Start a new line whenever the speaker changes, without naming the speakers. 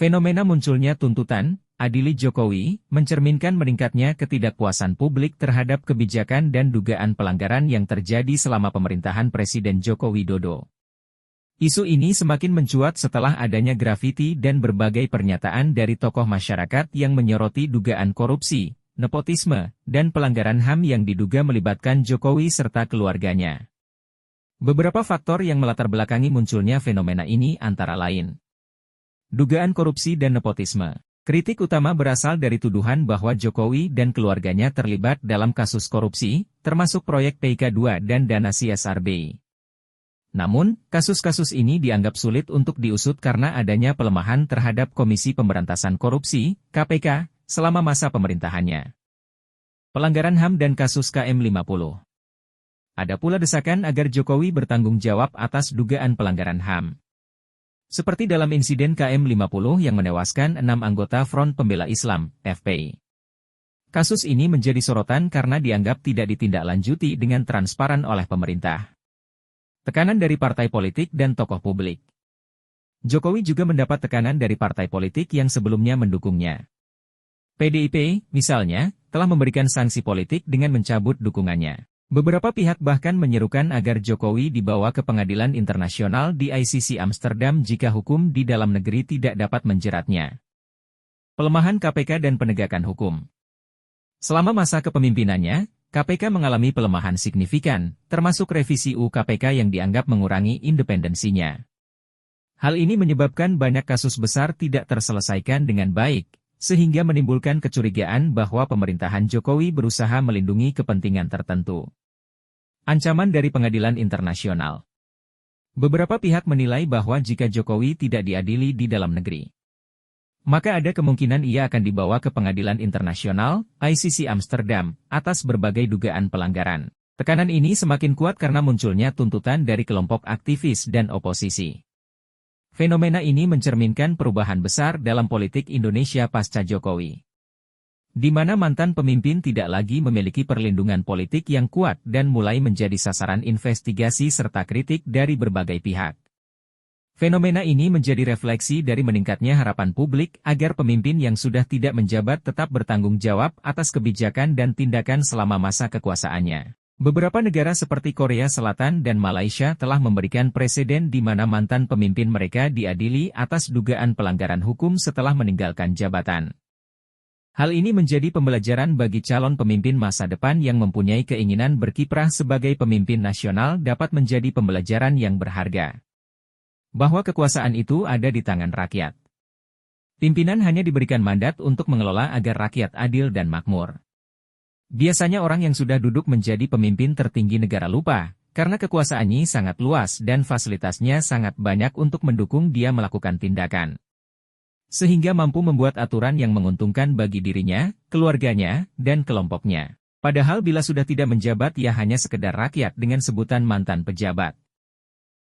Fenomena munculnya tuntutan, adili Jokowi, mencerminkan meningkatnya ketidakpuasan publik terhadap kebijakan dan dugaan pelanggaran yang terjadi selama pemerintahan Presiden Joko Widodo. Isu ini semakin mencuat setelah adanya grafiti dan berbagai pernyataan dari tokoh masyarakat yang menyoroti dugaan korupsi, nepotisme, dan pelanggaran HAM yang diduga melibatkan Jokowi serta keluarganya. Beberapa faktor yang melatar belakangi munculnya fenomena ini antara lain dugaan korupsi dan nepotisme. Kritik utama berasal dari tuduhan bahwa Jokowi dan keluarganya terlibat dalam kasus korupsi, termasuk proyek PIK2 dan dana CSR-BI. Namun, kasus-kasus ini dianggap sulit untuk diusut karena adanya pelemahan terhadap Komisi Pemberantasan Korupsi, KPK, selama masa pemerintahannya. Pelanggaran HAM dan kasus KM50. Ada pula desakan agar Jokowi bertanggung jawab atas dugaan pelanggaran HAM. Seperti dalam insiden KM50 yang menewaskan 6 anggota Front Pembela Islam, FPI. Kasus ini menjadi sorotan karena dianggap tidak ditindaklanjuti dengan transparan oleh pemerintah. Tekanan dari partai politik dan tokoh publik. Jokowi juga mendapat tekanan dari partai politik yang sebelumnya mendukungnya. PDIP, misalnya, telah memberikan sanksi politik dengan mencabut dukungannya. Beberapa pihak bahkan menyerukan agar Jokowi dibawa ke pengadilan internasional di ICC Amsterdam jika hukum di dalam negeri tidak dapat menjeratnya. Pelemahan KPK dan penegakan hukum. Selama masa kepemimpinannya, KPK mengalami pelemahan signifikan, termasuk revisi UU KPK yang dianggap mengurangi independensinya. Hal ini menyebabkan banyak kasus besar tidak terselesaikan dengan baik, sehingga menimbulkan kecurigaan bahwa pemerintahan Jokowi berusaha melindungi kepentingan tertentu. Ancaman dari pengadilan internasional. Beberapa pihak menilai bahwa jika Jokowi tidak diadili di dalam negeri, maka ada kemungkinan ia akan dibawa ke pengadilan internasional, ICC Amsterdam, atas berbagai dugaan pelanggaran. Tekanan ini semakin kuat karena munculnya tuntutan dari kelompok aktivis dan oposisi. Fenomena ini mencerminkan perubahan besar dalam politik Indonesia pasca Jokowi, di mana mantan pemimpin tidak lagi memiliki perlindungan politik yang kuat dan mulai menjadi sasaran investigasi serta kritik dari berbagai pihak. Fenomena ini menjadi refleksi dari meningkatnya harapan publik agar pemimpin yang sudah tidak menjabat tetap bertanggung jawab atas kebijakan dan tindakan selama masa kekuasaannya. Beberapa negara seperti Korea Selatan dan Malaysia telah memberikan preseden di mana mantan pemimpin mereka diadili atas dugaan pelanggaran hukum setelah meninggalkan jabatan. Hal ini menjadi pembelajaran bagi calon pemimpin masa depan yang mempunyai keinginan berkiprah sebagai pemimpin nasional dapat menjadi pembelajaran yang berharga. Bahwa kekuasaan itu ada di tangan rakyat. Pimpinan hanya diberikan mandat untuk mengelola agar rakyat adil dan makmur. Biasanya orang yang sudah duduk menjadi pemimpin tertinggi negara lupa, karena kekuasaannya sangat luas dan fasilitasnya sangat banyak untuk mendukung dia melakukan tindakan. Sehingga mampu membuat aturan yang menguntungkan bagi dirinya, keluarganya, dan kelompoknya. Padahal bila sudah tidak menjabat ia hanya sekedar rakyat dengan sebutan mantan pejabat.